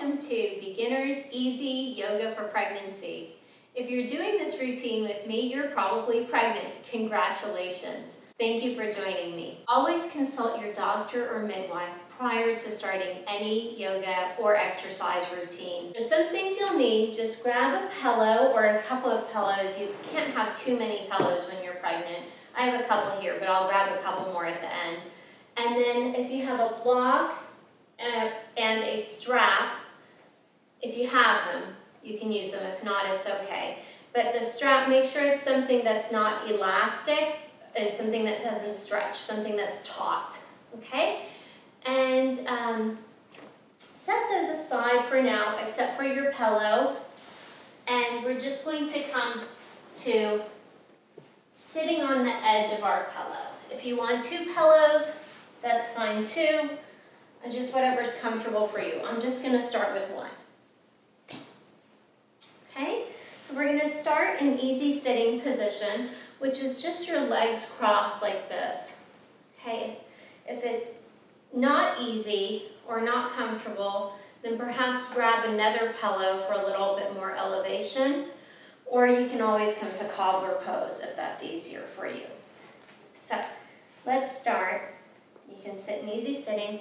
welcome to Beginner's Easy Yoga for Pregnancy. If you're doing this routine with me, you're probably pregnant. Congratulations. Thank you for joining me. Always consult your doctor or midwife prior to starting any yoga or exercise routine. So some things you'll need, just grab a pillow or a couple of pillows. You can't have too many pillows when you're pregnant. I have a couple here, but I'll grab a couple more at the end. And then if you have a block and a strap, if you have them, you can use them. If not, it's okay. But the strap, make sure it's something that's not elastic and something that doesn't stretch, something that's taut, okay? And set those aside for now, except for your pillow. And we're just going to come to sitting on the edge of our pillow. If you want two pillows, that's fine too. And just whatever's comfortable for you. I'm just going to start with one. Okay, so we're going to start in easy sitting position, which is just your legs crossed like this. Okay, if it's not easy or not comfortable, then perhaps grab another pillow for a little bit more elevation, or you can always come to cobbler pose if that's easier for you. So let's start. You can sit in easy sitting.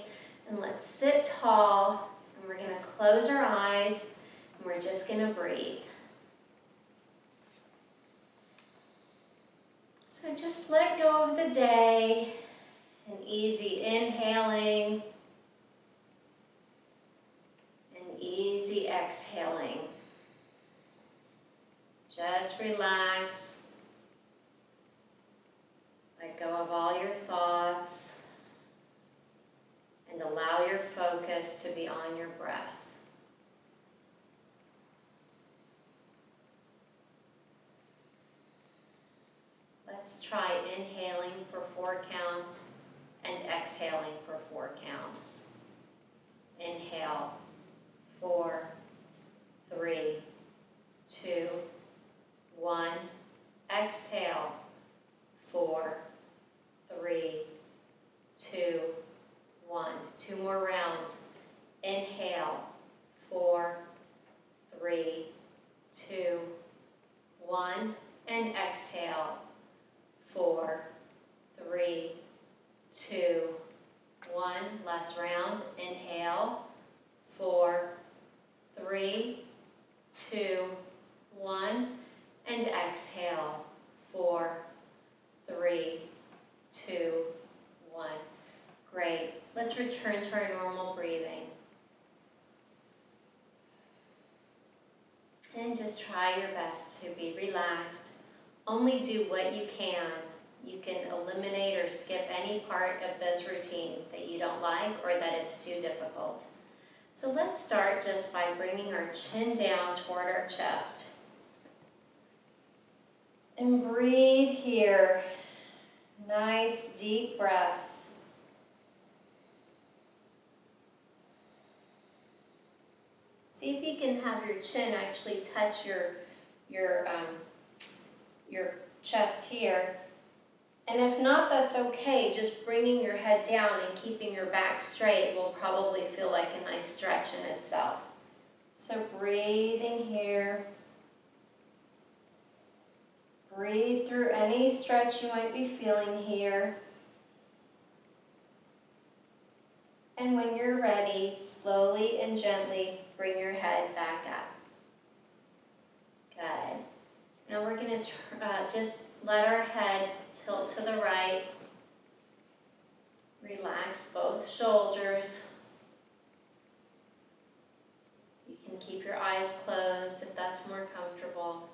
And let's sit tall, and we're going to close our eyes, and we're just going to breathe. So just let go of the day, and easy inhaling, and easy exhaling. Just relax. Let go of all your thoughts. And allow your focus to be on your breath. Let's try inhaling for 4 counts and exhaling for 4 counts. Inhale, 4, 3, 2, 1. Exhale, 4, 3, 2, 1. 2 more rounds. Inhale, 4, 3, 2, 1. And exhale, 4, 3, 2, 1. Last round. Inhale, 4, 3, 2, 1. And exhale, 4, 3, 2, 1. Great. Let's return to our normal breathing. And just try your best to be relaxed. Only do what you can. You can eliminate or skip any part of this routine that you don't like or that it's too difficult. So let's start just by bringing our chin down toward our chest. And breathe here. Nice deep breaths. See if you can have your chin actually touch your chest here. And if not, that's okay. Just bringing your head down and keeping your back straight will probably feel like a nice stretch in itself. So breathing here. Breathe through any stretch you might be feeling here. And when you're ready, slowly and gently bring your head back up. Good. Now we're going to just let our head tilt to the right. Relax both shoulders. You can keep your eyes closed if that's more comfortable.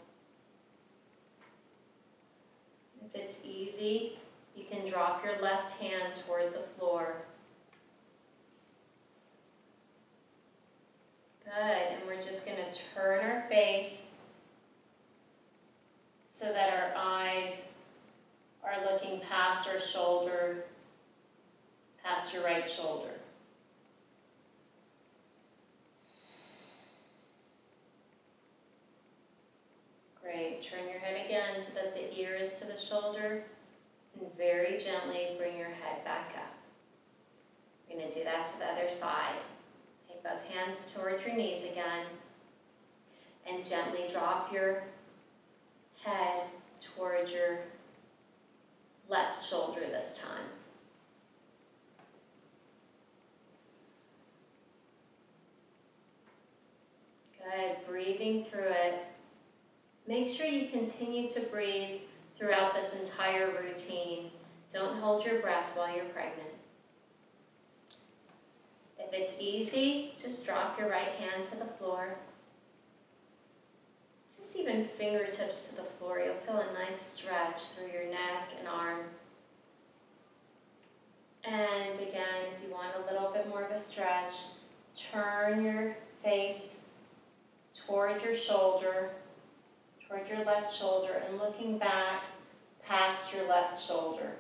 If it's easy, you can drop your left hand toward the floor. Good, and we're just going to turn our face so that our eyes are looking past our shoulder, past your right shoulder. Great, turn your head again so that the ear is to the shoulder, and very gently bring your head back up. We're going to do that to the other side. Take both hands hands towards your knees again. And gently drop your head towards your left shoulder this time. Good, breathing through it. Make sure you continue to breathe throughout this entire routine. Don't hold your breath while you're pregnant. If it's easy, just drop your right hand to the floor. Just even fingertips to the floor. You'll feel a nice stretch through your neck and arm. And again, if you want a little bit more of a stretch, turn your face toward your shoulder, toward your left shoulder, and looking back past your left shoulder.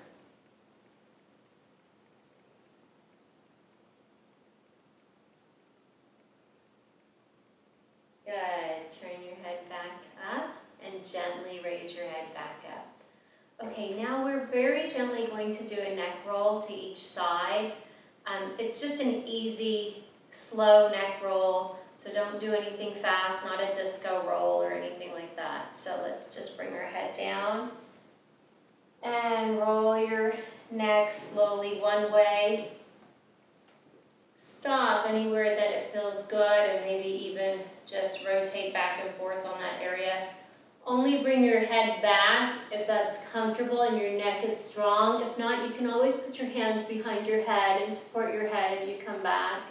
Good. Turn your head back up and gently raise your head back up. Okay, now we're very gently going to do a neck roll to each side. It's just an easy, slow neck roll, so don't do anything fast, not a disco roll or anything like that. So let's just bring our head down and roll your neck slowly one way. Stop anywhere that it feels good and maybe even just rotate back and forth on that area. Only bring your head back if that's comfortable and your neck is strong. If not, you can always put your hands behind your head and support your head as you come back.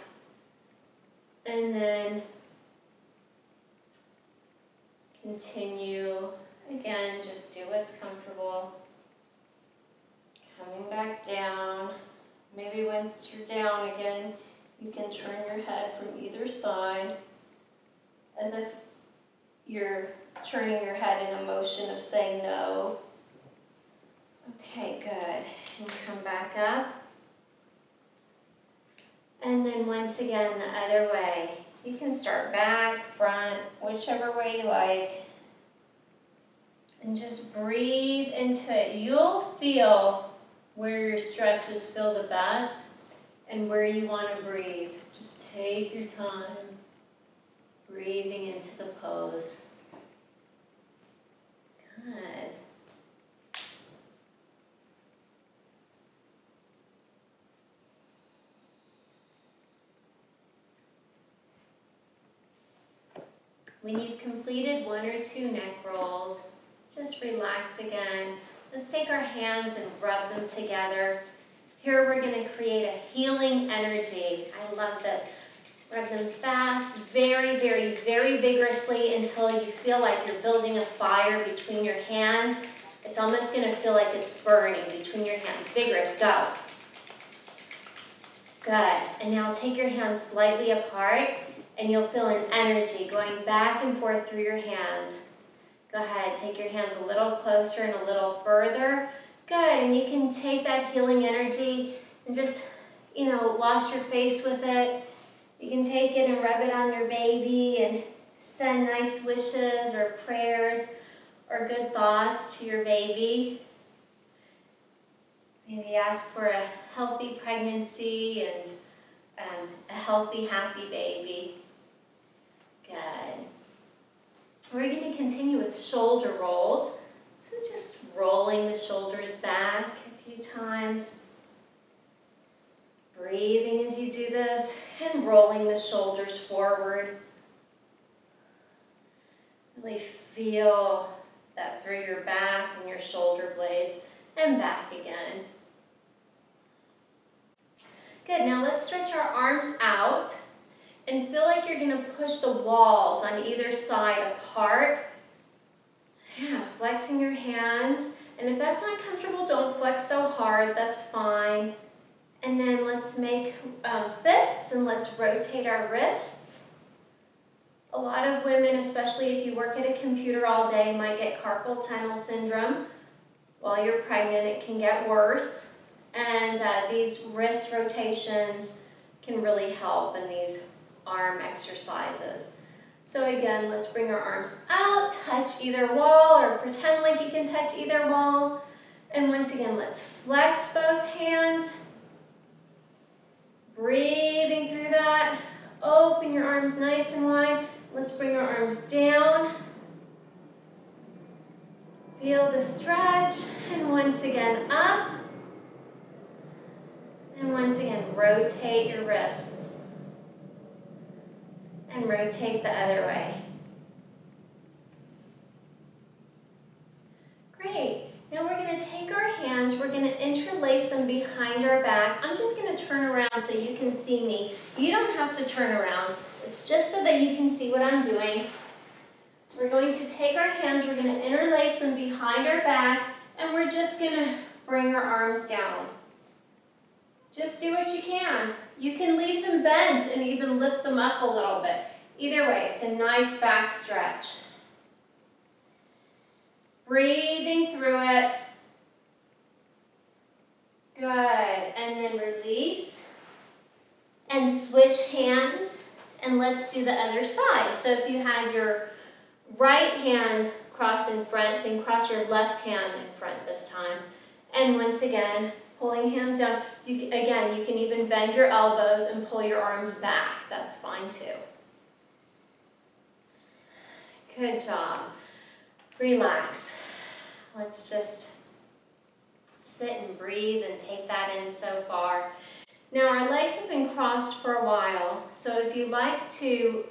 And then continue. Again, just do what's comfortable. Coming back down. Maybe once you're down again, you can turn your head from either side as if you're turning your head in a motion of saying no. Okay, good. And come back up. And then once again, the other way. You can start back, front, whichever way you like. And just breathe into it. You'll feel where your stretches feel the best and where you want to breathe. Just take your time, breathing into the pose. Good. When you've completed one or two neck rolls, just relax again. Let's take our hands and rub them together. Here we're going to create a healing energy. I love this. Rub them fast, very, very, very vigorously until you feel like you're building a fire between your hands. It's almost going to feel like it's burning between your hands. Vigorous, go. Good. And now take your hands slightly apart and you'll feel an energy going back and forth through your hands. Go ahead, take your hands a little closer and a little further. Good, and you can take that healing energy and just, wash your face with it. You can take it and rub it on your baby and send nice wishes or prayers or good thoughts to your baby. Maybe ask for a healthy pregnancy and a healthy, happy baby. Good. We're going to continue with shoulder rolls. So just rolling the shoulders back a few times. Breathing as you do this and rolling the shoulders forward. Really feel that through your back and your shoulder blades and back again. Good, now let's stretch our arms out and feel like you're going to push the walls on either side apart. Yeah, flexing your hands. And if that's not comfortable, don't flex so hard, that's fine. And then let's make fists and let's rotate our wrists. A lot of women, especially if you work at a computer all day, might get carpal tunnel syndrome. While you're pregnant, it can get worse. And these wrist rotations can really help in these arm exercises. So again, let's bring our arms out, touch either wall or pretend like you can touch either wall. And once again, let's flex both hands. Breathing through that. Open your Feel the stretch, and once again up. And once again, rotate your wrists. And rotate the other way. Great. Now we're going to take our hands, we're going to interlace them behind our back. I'm just going to turn around so you can see me. You don't have to turn around. It's just so that you can see what I'm doing. So we're going to take our hands, we're going to interlace them behind our back, and we're just going to bring our arms down. Just do what you can. You can leave them bent and even lift them up a little bit. Either way, it's a nice back stretch. Breathing through it. Good. And then release. And switch hands. And let's do the other side. So if you had your right hand crossed in front, then cross your left hand in front this time. And once again, pulling hands down. Again, you can even bend your elbows and pull your arms back. That's fine too. Good job. Relax. Let's just sit and breathe and take that in so far. Now our legs have been crossed for a while, so if you like to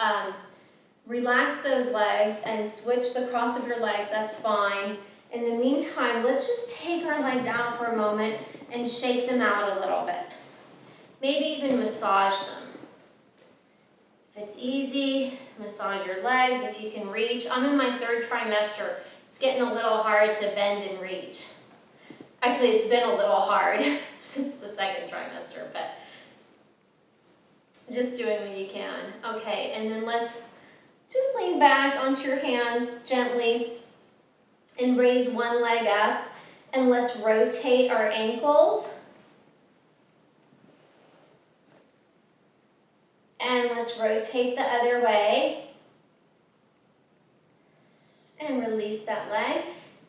relax those legs and switch the cross of your legs, that's fine. In the meantime, let's just take our legs out for a moment and shake them out a little bit. Maybe even massage them. If it's easy, massage your legs if you can reach. I'm in my 3rd trimester. It's getting a little hard to bend and reach. Actually, it's been a little hard since the 2nd trimester, but just doing what you can. Okay, and then let's just lean back onto your hands gently and raise one leg up, and let's rotate our ankles. And let's rotate the other way. And release that leg.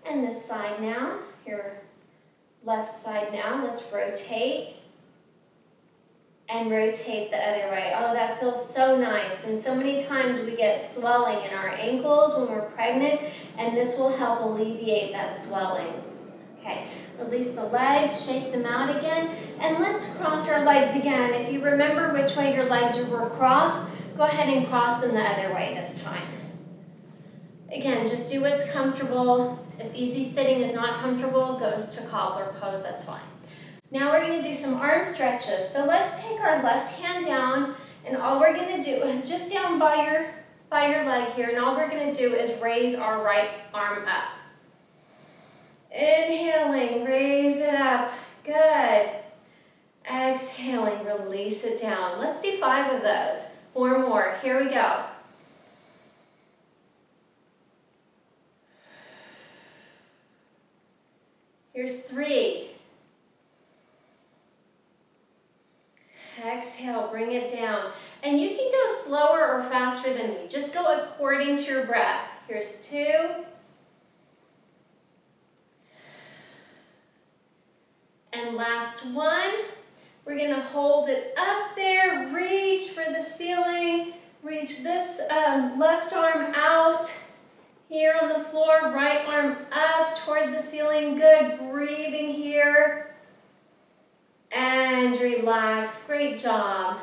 And this side now, your left side now, let's rotate. And rotate the other way. Oh, that feels so nice. And so many times we get swelling in our ankles when we're pregnant, and this will help alleviate that swelling. Okay, release the legs, shake them out again, and let's cross our legs again. If you remember which way your legs were crossed, go ahead and cross them the other way this time. Again, just do what's comfortable. If easy sitting is not comfortable, go to cobbler pose, that's fine. Now we're going to do some arm stretches. So let's take our left hand down, and all we're going to do, just down by your leg here, and all we're going to do is raise our right arm up. Inhaling, raise it up. Good. Exhaling, release it down. Let's do 5 of those. 4 more. Here we go. Here's 3. Exhale, bring it down. And you can go slower or faster than me. Just go according to your breath. Here's 2. And last one. We're going to hold it up there. Reach for the ceiling. Reach this left arm out. Here on the floor, right arm up toward the ceiling. Good. Breathing here. And relax. Great job.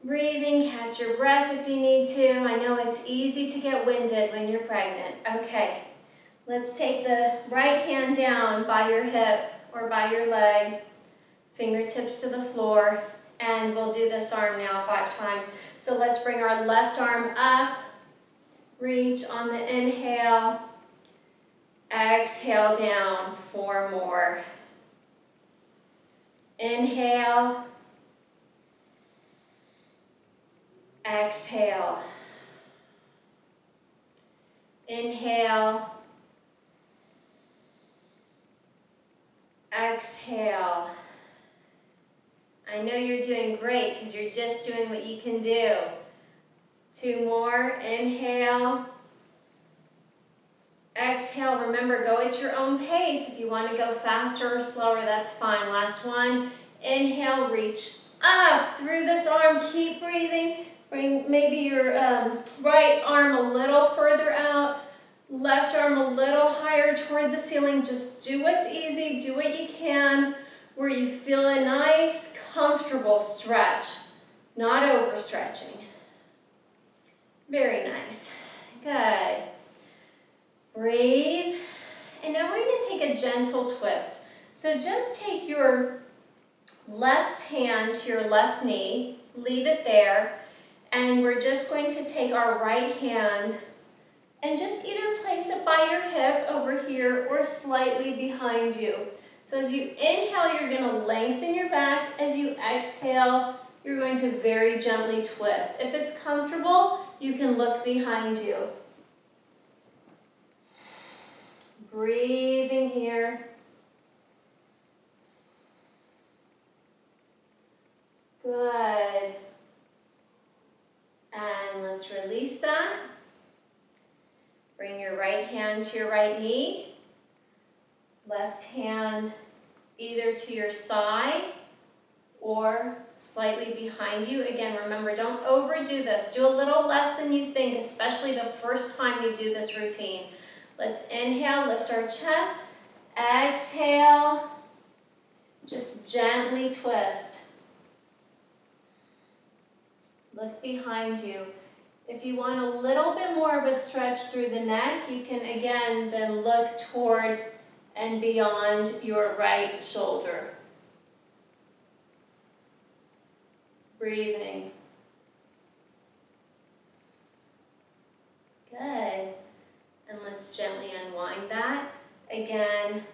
Breathing, catch your breath if you need to. I know it's easy to get winded when you're pregnant. Okay, let's take the right hand down by your hip or by your leg, fingertips to the floor, and we'll do this arm now 5 times. So let's bring our left arm up, reach on the inhale, exhale down, 4 more. Inhale, exhale, inhale, exhale. I know you're doing great because you're just doing what you can do. 2 more, inhale, exhale. Remember, go at your own pace. If you want to go faster or slower, that's fine. Last one, inhale, reach up through this arm. Keep breathing. Bring maybe your right arm a little further out. Left arm a little higher toward the ceiling. Just do what's easy, do what you can, where you feel a nice, comfortable stretch, not overstretching. Very nice. Good. Breathe. And now we're going to take a gentle twist. So just take your left hand to your left knee, leave it there, and we're just going to take our right hand and just either place it by your hip over here or slightly behind you. So as you inhale, you're going to lengthen your back. As you exhale, you're going to very gently twist. If it's comfortable, you can look behind you. Breathing here. Good. And let's release that. Bring your right hand to your right knee. Left hand either to your side or slightly behind you. Again, remember, don't overdo this. Do a little less than you think, especially the first time you do this routine. Let's inhale, lift our chest. Exhale, just gently twist. Look behind you. If you want a little bit more of a stretch through the neck, you can again then look toward and beyond your right shoulder. Breathing. Good. And let's gently unwind that. Again,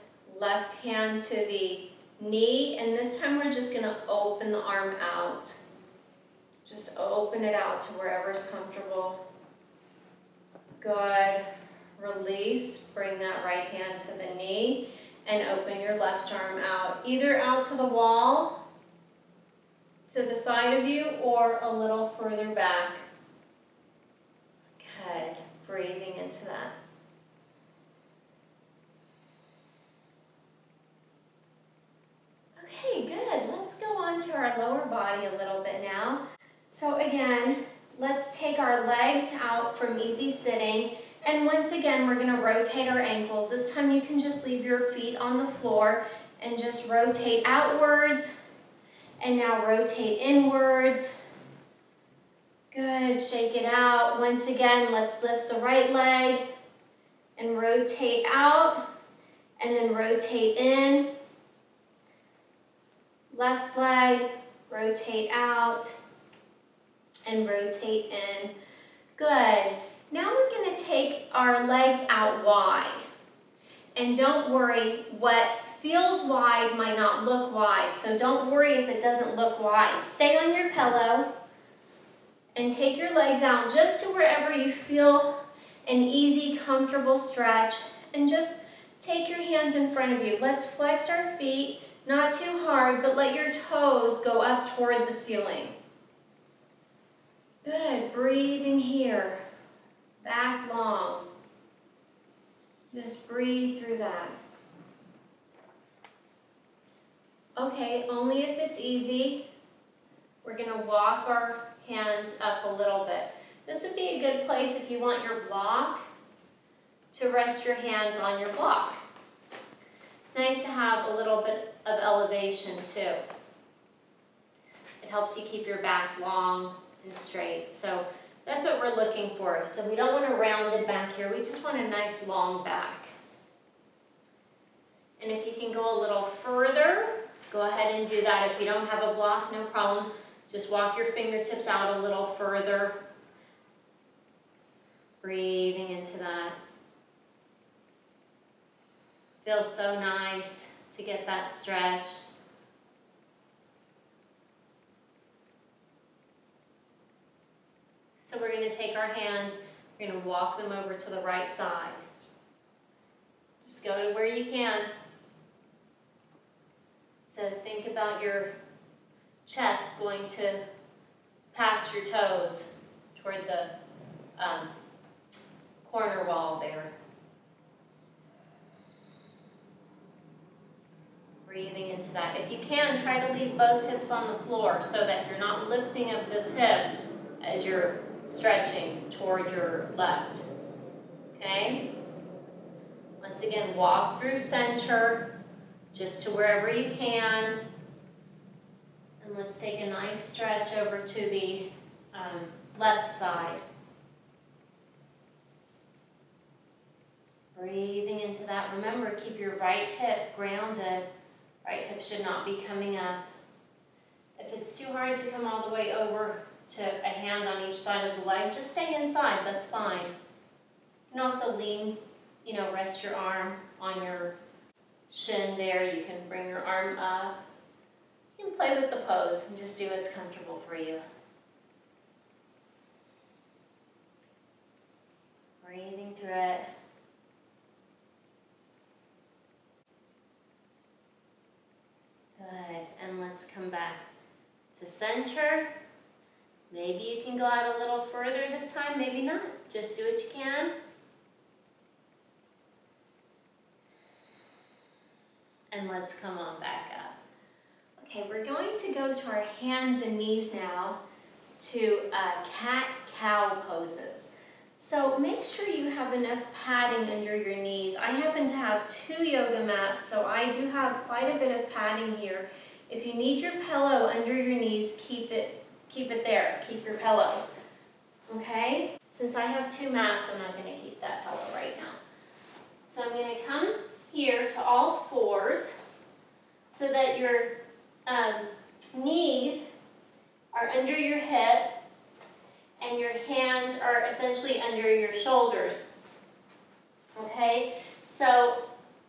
left hand to the knee, and this time we're just going to open the arm out. Just open it out to wherever's comfortable. Good. Release. Bring that right hand to the knee and open your left arm out. Either out to the wall, to the side of you, or a little further back. Good. Breathing into that. Okay, good. Let's go on to our lower body a little bit now. So again, let's take our legs out from easy sitting, and once again we're going to rotate our ankles. This time you can just leave your feet on the floor and just rotate outwards, and now rotate inwards. Good, shake it out. Once again, let's lift the right leg and rotate out, and then rotate in. Left leg, rotate out, and rotate in. Good. Now we're going to take our legs out wide. And don't worry, what feels wide might not look wide. So don't worry if it doesn't look wide. Stay on your pillow and take your legs out just to wherever you feel an easy, comfortable stretch. And just take your hands in front of you. Let's flex our feet, not too hard, but let your toes go up toward the ceiling. Good, breathing here, back long. Just breathe through that. Okay, only if it's easy, we're gonna walk our hands up a little bit. This would be a good place if you want your block to rest your hands on your block. It's nice to have a little bit of elevation too. It helps you keep your back long and straight. So that's what we're looking for. So we don't want a rounded back here. We just want a nice long back. And if you can go a little further, go ahead and do that. If you don't have a block, no problem. Just walk your fingertips out a little further. Breathing into that. Feels so nice to get that stretch. So we're going to take our hands, we're going to walk them over to the right side. Just go to where you can. So think about your chest going to past your toes toward the corner wall there. Breathing into that. If you can, try to leave both hips on the floor so that you're not lifting up this hip as you're stretching toward your left. Okay? Once again, walk through center, just to wherever you can. And let's take a nice stretch over to the left side. Breathing into that. Remember, keep your right hip grounded. Right hip should not be coming up. If it's too hard to come all the way over to a hand on each side of the leg, just stay inside, that's fine. You can also lean, rest your arm on your shin there. You can bring your arm up. You can play with the pose and just do what's comfortable for you. Breathing through it. Good, and let's come back to center. Maybe you can go out a little further this time, maybe not. Just do what you can. And let's come on back up. Okay, we're going to go to our hands and knees now to cat-cow poses. So make sure you have enough padding under your knees. I happen to have 2 yoga mats, so I do have quite a bit of padding here. If you need your pillow under your knees, keep it there. Keep your pillow. Okay? Since I have 2 mats, I'm not going to keep that pillow right now. So I'm going to come here to all fours so that your knees are under your hip and your hands are essentially under your shoulders. Okay? So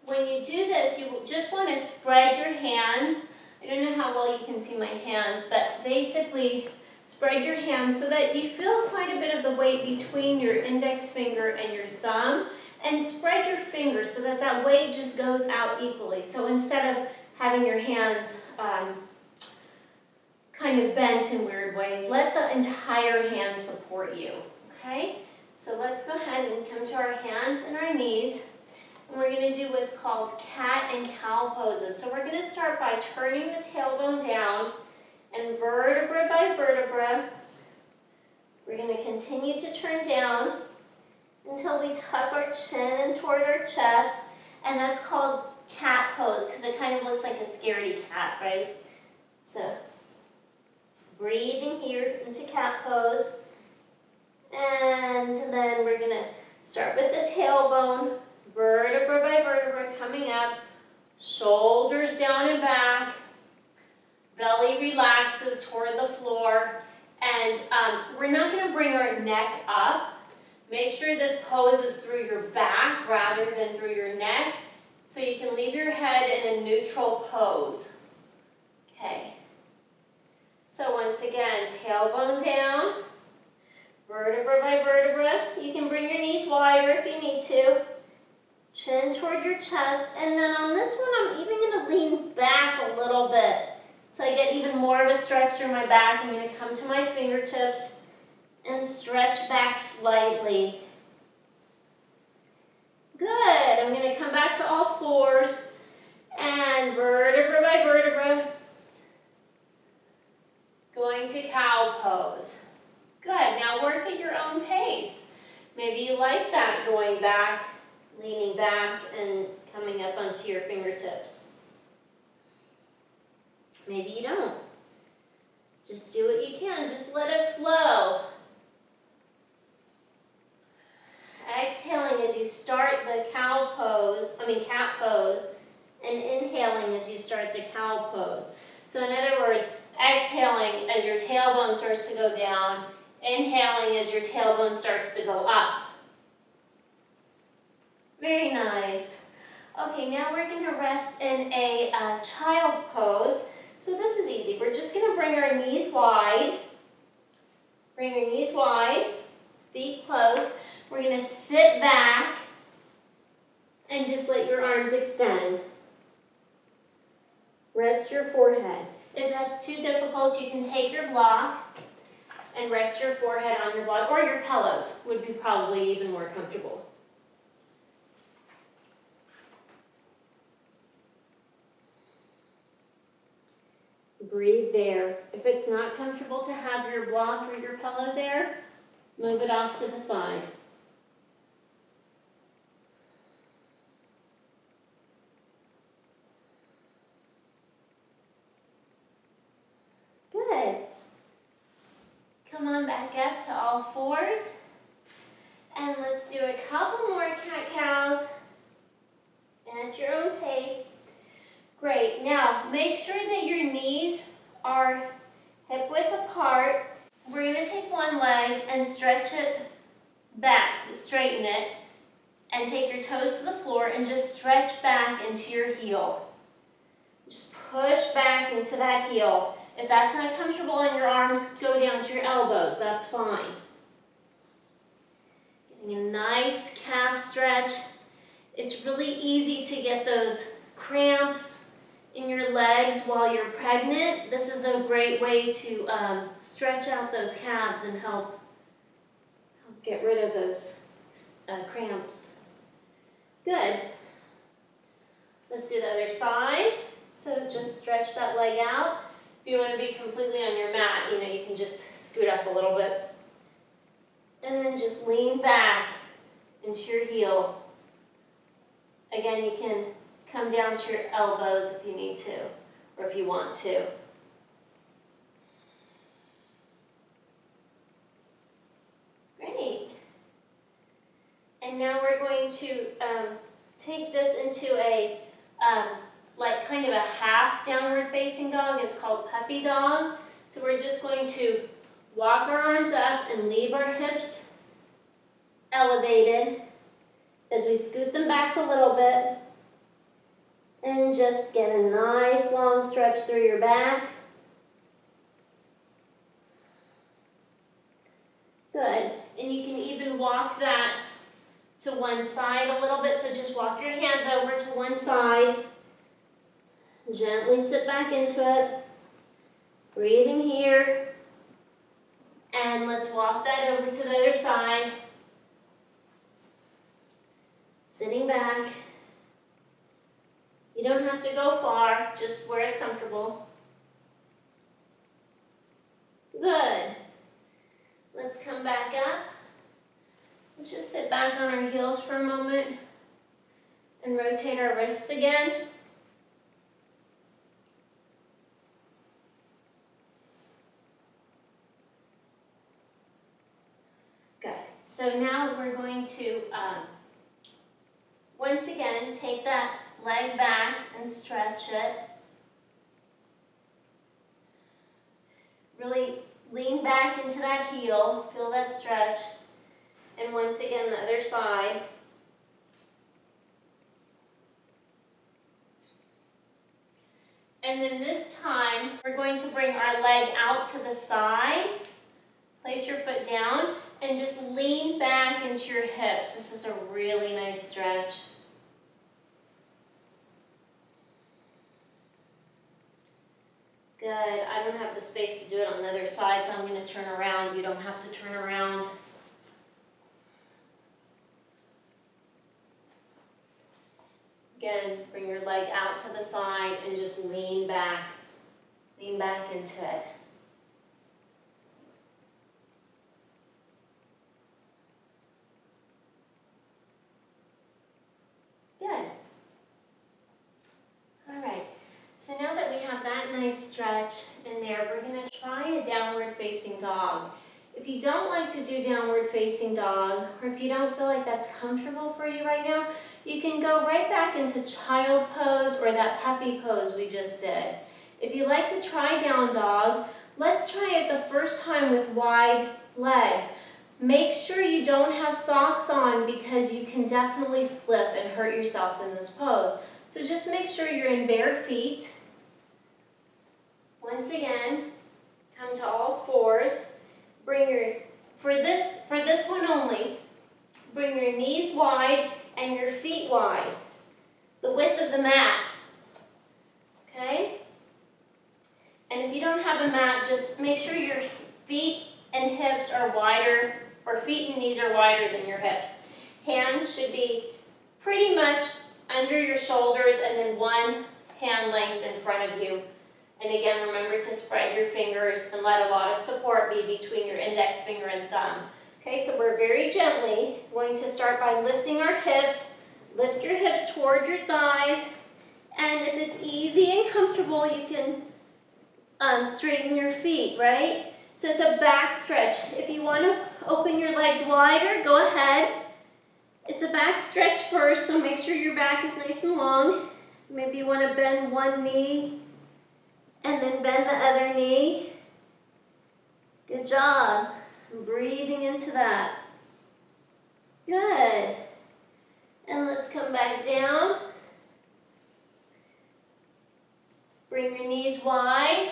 when you do this, you just want to spread your hands. I don't know how well you can see my hands, but basically spread your hands so that you feel quite a bit of the weight between your index finger and your thumb, and spread your fingers so that that weight just goes out equally. So instead of having your hands kind of bent in weird ways, let the entire hand support you, okay? So let's go ahead and come to our hands and our knees, and we're going to do what's called cat and cow poses. So we're going to start by turning the tailbone down, and vertebra by vertebra, we're going to continue to turn down until we tuck our chin in toward our chest, and that's called cat pose because it kind of looks like a scaredy cat, right? So breathing here into cat pose, and then we're going to start with the tailbone, vertebra by vertebra coming up, shoulders down and back, belly relaxes toward the floor, and we're not going to bring our neck up. Make sure this pose is through your back rather than through your neck, so you can leave your head in a neutral pose. Okay. So once again, tailbone down, vertebra by vertebra. You can bring your knees wider if you need to. Chin toward your chest, and then on this one, I'm even going to lean back a little bit. So I get even more of a stretch through my back. I'm going to come to my fingertips and stretch back slightly. Good. I'm going to come back to all fours and vertebra by vertebra. Going to cow pose. Good. Now work at your own pace. Maybe you like that, going back, leaning back, and coming up onto your fingertips. Maybe you don't. Just do what you can. Just let it flow. Exhaling as you start the cat pose, and inhaling as you start the cow pose. So in other words, exhaling as your tailbone starts to go down, inhaling as your tailbone starts to go up. Very nice. Okay, now we're going to rest in a child pose. So this is easy. We're just going to bring our knees wide. Bring your knees wide, feet close. We're going to sit back and just let your arms extend. Rest your forehead. If that's too difficult, you can take your block and rest your forehead on your block, or your pillows would be probably even more comfortable. Breathe there. If it's not comfortable to have your block or your pillow there, move it off to the side. Come on back up to all fours. And let's do a couple more cat-cows at your own pace. Great. Now, make sure that your knees are hip-width apart. We're going to take one leg and stretch it back, straighten it, and take your toes to the floor and just stretch back into your heel. Just push back into that heel. If that's not comfortable and your arms go down to your elbows, that's fine. Getting a nice calf stretch. It's really easy to get those cramps in your legs while you're pregnant. This is a great way to stretch out those calves and help get rid of those cramps. Good. Let's do the other side. So just stretch that leg out. If you want to be completely on your mat, you can just scoot up a little bit. And then just lean back into your heel. Again, you can come down to your elbows if you need to, or if you want to. Great. And now we're going to take this into a like kind of a half downward facing dog. It's called puppy dog. So we're just going to walk our arms up and leave our hips elevated as we scoot them back a little bit. And just get a nice long stretch through your back. Good. And you can even walk that to one side a little bit. So just walk your hands over to one side. Gently sit back into it. Breathing here. And let's walk that over to the other side. Sitting back. You don't have to go far, just where it's comfortable. Good. Let's come back up. Let's just sit back on our heels for a moment and rotate our wrists again. Good. So now we're going to, once again, take that leg back and stretch it. Really lean back into that heel. Feel that stretch. And once again, the other side. And then this time, we're going to bring our leg out to the side. Place your foot down and just lean back into your hips. This is a really nice stretch. Good. I don't have the space to do it on the other side, so I'm going to turn around. You don't have to turn around. Again, bring your leg out to the side and just lean back. Lean back into it. Good. All right. So now that we have that nice stretch in there, we're going to try a downward facing dog. If you don't like to do downward facing dog, or if you don't feel like that's comfortable for you right now, you can go right back into child pose or that puppy pose we just did. If you like to try down dog, let's try it the first time with wide legs. Make sure you don't have socks on because you can definitely slip and hurt yourself in this pose. So just make sure you're in bare feet. Once again, come to all fours. Bring your, for this one only, bring your knees wide and your feet wide. The width of the mat. Okay? And if you don't have a mat, just make sure your feet and hips are wider, or feet and knees are wider than your hips. Hands should be pretty much under your shoulders and then one hand length in front of you. And again, remember to spread your fingers and let a lot of support be between your index finger and thumb. Okay, so we're very gently going to start by lifting our hips. Lift your hips toward your thighs. And if it's easy and comfortable, you can straighten your feet, right? So it's a back stretch. If you want to open your legs wider, go ahead. It's a back stretch first, so make sure your back is nice and long. Maybe you want to bend one knee and then bend the other knee. Good job. Breathing into that. Good. And let's come back down. Bring your knees wide.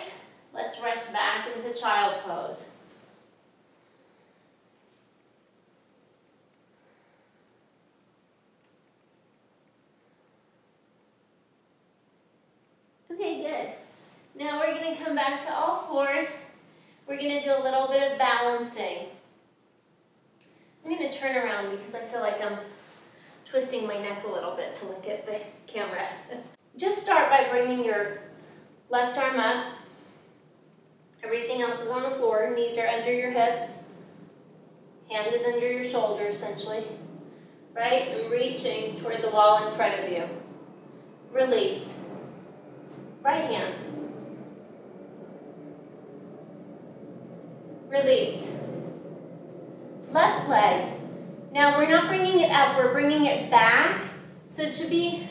Let's rest back into child pose. Okay, good. Now we're going to come back to all fours. We're going to do a little bit of balancing. I'm going to turn around because I feel like I'm twisting my neck a little bit to look at the camera. Just start by bringing your left arm up. Everything else is on the floor. Knees are under your hips. Hand is under your shoulder, essentially. Right? And reaching toward the wall in front of you. Release. Right hand. Release. Left leg. Now we're not bringing it up, we're bringing it back. So it should be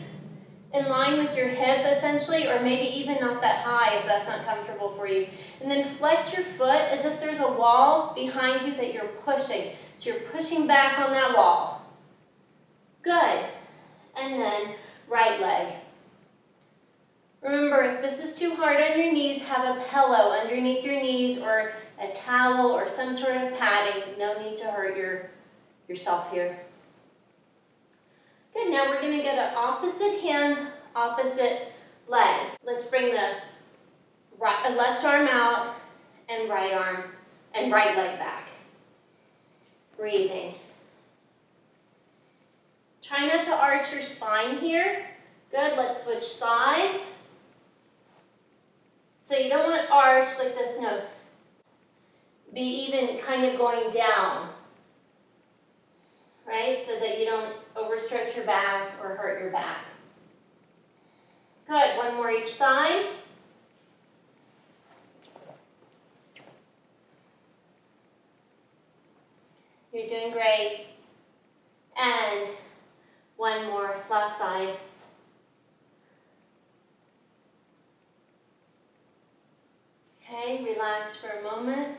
in line with your hip essentially, or maybe even not that high if that's not comfortable for you. And then flex your foot as if there's a wall behind you that you're pushing. So you're pushing back on that wall. Good. And then right leg. Remember, if this is too hard on your knees, have a pillow underneath your knees or a towel or some sort of padding. No need to hurt yourself here. Good, now we're going to go to opposite hand, opposite leg. Let's bring the left arm out and right leg back. Breathing. Try not to arch your spine here. Good, let's switch sides. So you don't want to arch like this, no. Be even kind of going down, right? So that you don't overstretch your back or hurt your back. Good, one more each side. You're doing great. And one more, last side. Okay, relax for a moment.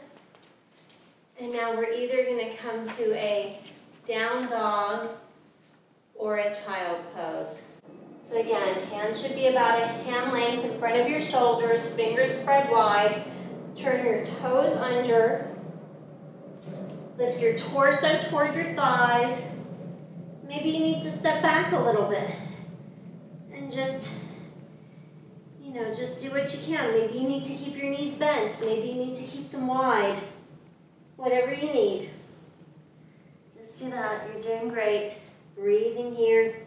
And now we're either going to come to a down dog or a child pose. So again, hands should be about a hand length in front of your shoulders, fingers spread wide. Turn your toes under. Lift your torso toward your thighs. Maybe you need to step back a little bit and just do what you can. Maybe you need to keep your knees bent. Maybe you need to keep them wide. Whatever you need. Just do that. You're doing great. Breathing here.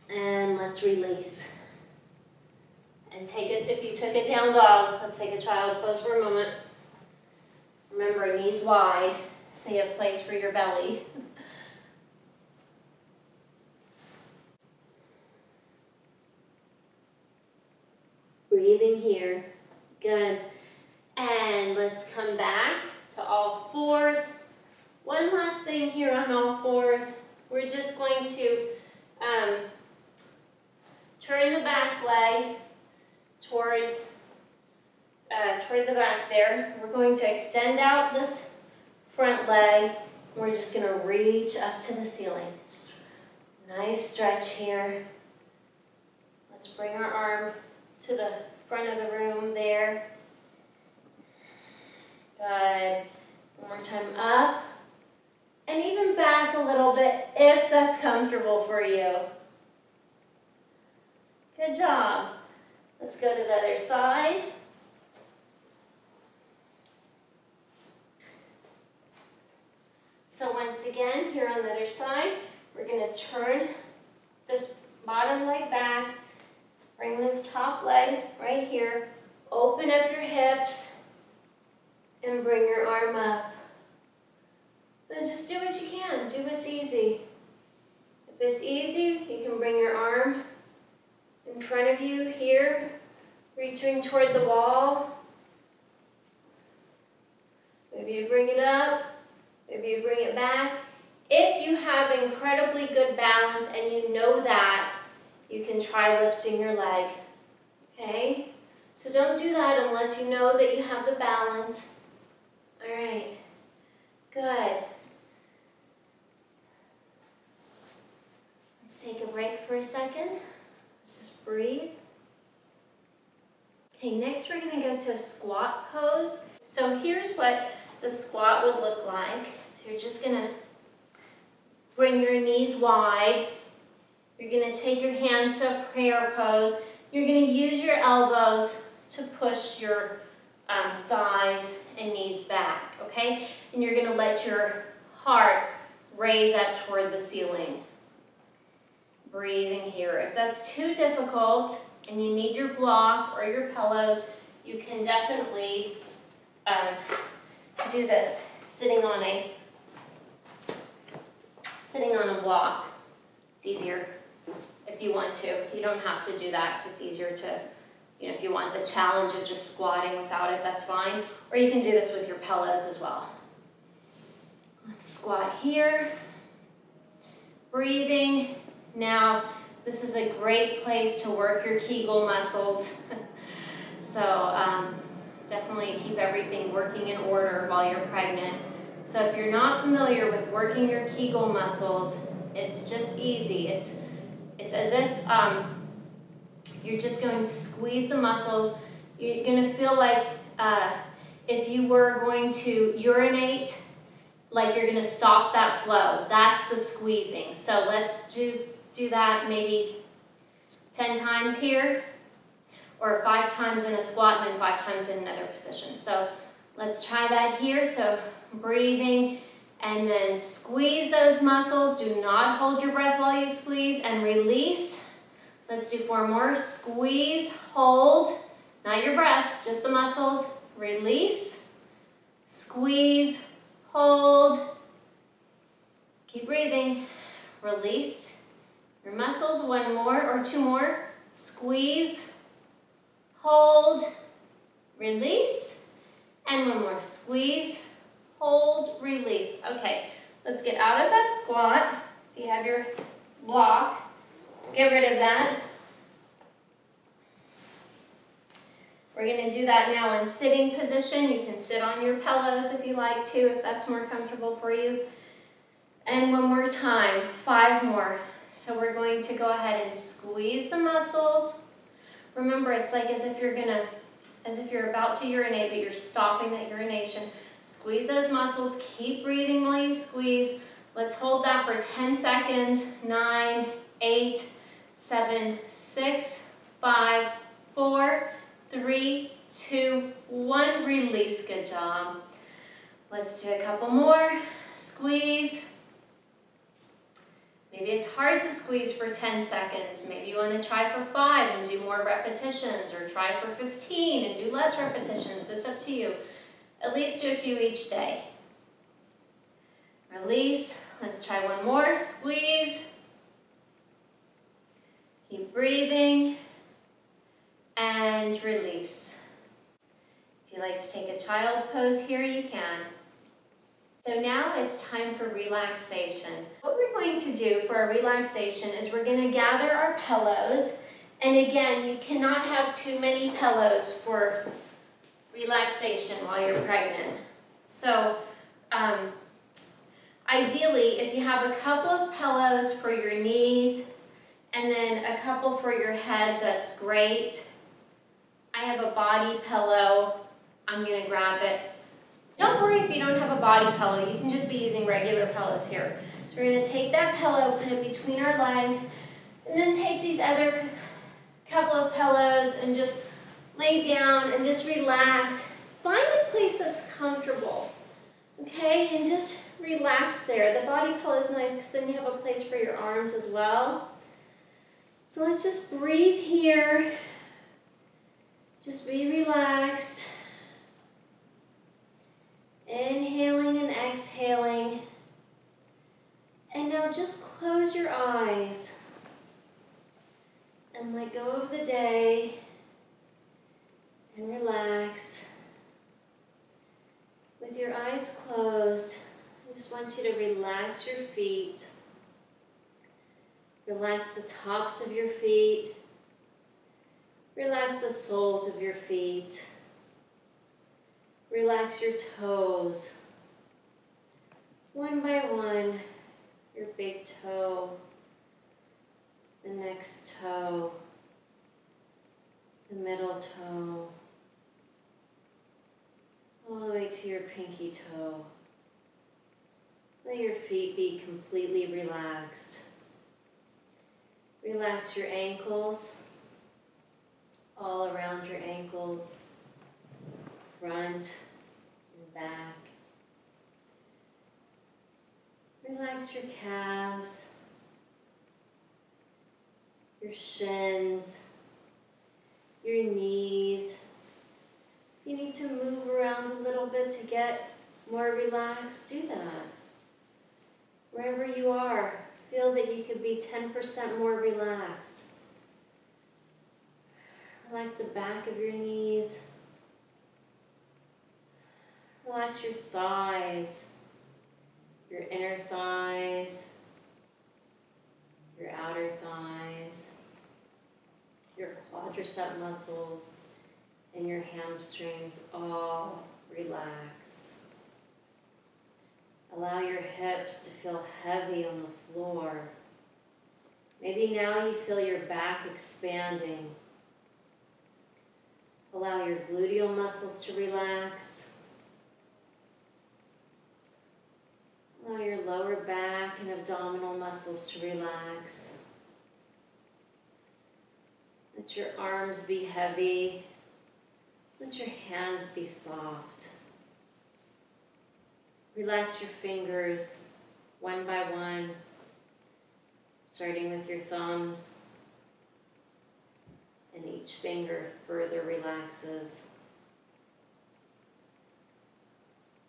And let's release. And take it, if you took a down dog, let's take a child pose for a moment. Remember, knees wide, so you have place for your belly. Breathing here. Good. And let's come back to all fours. One last thing here on all fours. We're just going to turn the back leg toward the back there. We're going to extend out this front leg. We're just going to reach up to the ceiling. Just nice stretch here. Let's bring our arm to the front of the room there. Good. One more time up. And even back a little bit if that's comfortable for you. Good job. Let's go to the other side. So once again, here on the other side, we're going to turn this bottom leg back. Bring this top leg right here. Open up your hips and bring your arm up. Then just do what you can. Do what's easy. If it's easy, you can bring your arm in front of you here, reaching toward the wall. Maybe you bring it up, maybe you bring it back. If you have incredibly good balance and you know that, you can try lifting your leg, okay? So don't do that unless you know that you have the balance. All right, good. Let's take a break for a second. Let's just breathe. Okay, next we're gonna go to a squat pose. So here's what the squat would look like. So you're just gonna bring your knees wide. You're gonna take your hands to a prayer pose. You're gonna use your elbows to push your thighs and knees back, okay? And you're gonna let your heart raise up toward the ceiling. Breathing here. If that's too difficult and you need your block or your pillows, you can definitely do this sitting on a block. It's easier if you want to. You don't have to do that if it's easier to, you know, if you want the challenge of just squatting without it, that's fine. Or you can do this with your pillows as well. Let's squat here. Breathing. Now, this is a great place to work your Kegel muscles. So definitely keep everything working in order while you're pregnant. So if you're not familiar with working your Kegel muscles, it's just easy. It's as if you're just going to squeeze the muscles. You're going to feel like if you were going to urinate, like you're going to stop that flow. That's the squeezing. So let's do that maybe 10 times here, or 5 times in a squat and then 5 times in another position. So let's try that here. So breathing and then squeeze those muscles. Do not hold your breath while you squeeze, and release. Let's do 4 more. Squeeze, hold, not your breath, just the muscles. Release, squeeze, hold. Keep breathing. Release your muscles. 1 more or 2 more. Squeeze, hold, release, and 1 more. Squeeze, hold, release. Okay, let's get out of that squat. If you have your block, get rid of that. We're going to do that now in sitting position. You can sit on your pillows if you like to, if that's more comfortable for you. And 1 more time, 5 more. So we're going to go ahead and squeeze the muscles. Remember, it's like as if you're about to urinate, but you're stopping that urination. Squeeze those muscles. Keep breathing while you squeeze. Let's hold that for 10 seconds. 9, 8, 7, 6, 5, 4, 3, 2, 1. Release. Good job. Let's do a couple more. Squeeze. Maybe it's hard to squeeze for 10 seconds. Maybe you want to try for 5 and do more repetitions, or try for 15 and do less repetitions. It's up to you. At least do a few each day. Release. Let's try 1 more. Squeeze. Keep breathing. And release. If you like to take a child pose here, you can. So now it's time for relaxation. What we're going to do for our relaxation is we're going to gather our pillows. And again, you cannot have too many pillows for relaxation while you're pregnant. So ideally, if you have a couple of pillows for your knees and then a couple for your head, that's great. I have a body pillow. I'm going to grab it. Don't worry if you don't have a body pillow. You can just be using regular pillows here. So we're going to take that pillow, put it between our legs, and then take these other couple of pillows and just lay down and just relax. Find a place that's comfortable, okay? And just relax there. The body pillow is nice because then you have a place for your arms as well. So let's just breathe here. Just be relaxed. Inhaling and exhaling. And now just close your eyes and let go of the day and relax. With your eyes eyes closed, I just want you to relax your feet. Relax the tops of your feet. Relax the soles of your feet. Relax your toes. One by one, your big toe, the next toe, the middle toe, all the way to your pinky toe. Let your feet be completely relaxed. Relax your ankles, all around your ankles, front and back. Relax your calves, your shins, your knees. If you need to move around a little bit to get more relaxed, do that. Wherever you are, feel that you could be 10% more relaxed. Relax the back of your knees. Relax your thighs, your inner thighs, your outer thighs, your quadricep muscles, and your hamstrings all relax. Allow your hips to feel heavy on the floor. Maybe now you feel your back expanding. Allow your gluteal muscles to relax. Allow your lower back and abdominal muscles to relax. Let your arms be heavy. Let your hands be soft. Relax your fingers one by one, starting with your thumbs, and each finger further relaxes.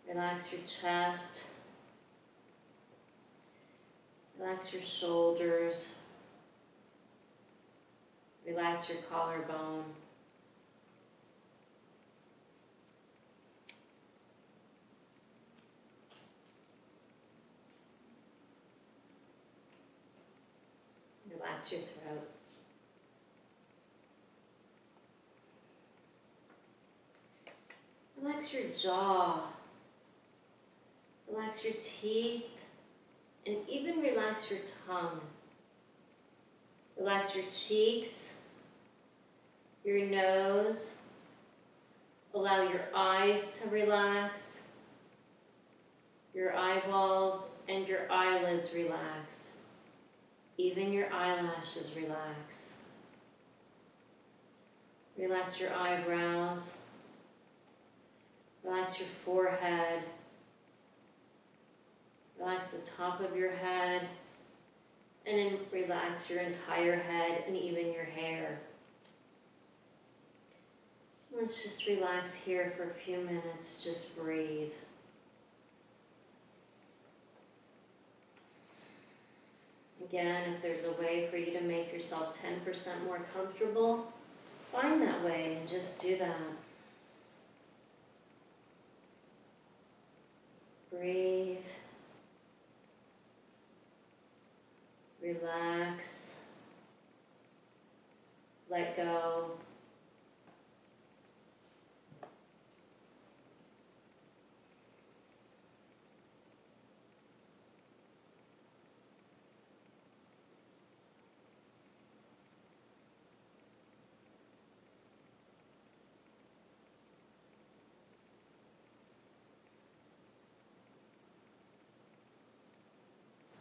Relax your chest. Relax your shoulders. Relax your collarbone. Relax your throat. Relax your jaw. Relax your teeth. And even relax your tongue. Relax your cheeks, your nose. Allow your eyes to relax. Your eyeballs and your eyelids relax. Even your eyelashes relax. Relax your eyebrows. Relax your forehead. Relax the top of your head, and then relax your entire head and even your hair. Let's just relax here for a few minutes, just breathe. Again, if there's a way for you to make yourself 10% more comfortable, find that way and just do that. Breathe. Relax, let go.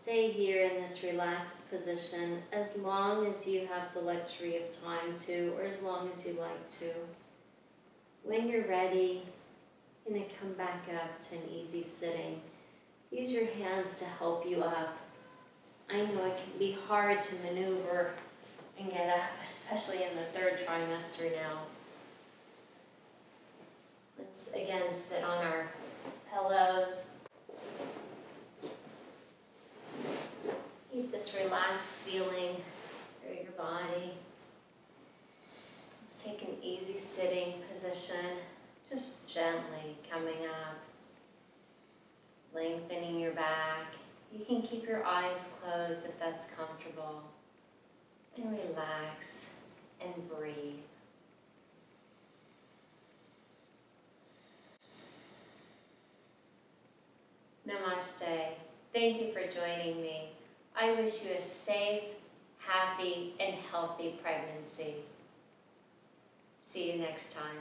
Stay here in this relaxed position as long as you have the luxury of time to, or as long as you like to. When you're ready, you're going to come back up to an easy sitting. Use your hands to help you up. I know it can be hard to maneuver and get up, especially in the third trimester now. Let's again sit on our pillows. Keep this relaxed feeling through your body. Let's take an easy sitting position, just gently coming up. lengthening your back. You can keep your eyes closed if that's comfortable. And relax and breathe. Namaste. Thank you for joining me. I wish you a safe, happy, and healthy pregnancy. See you next time.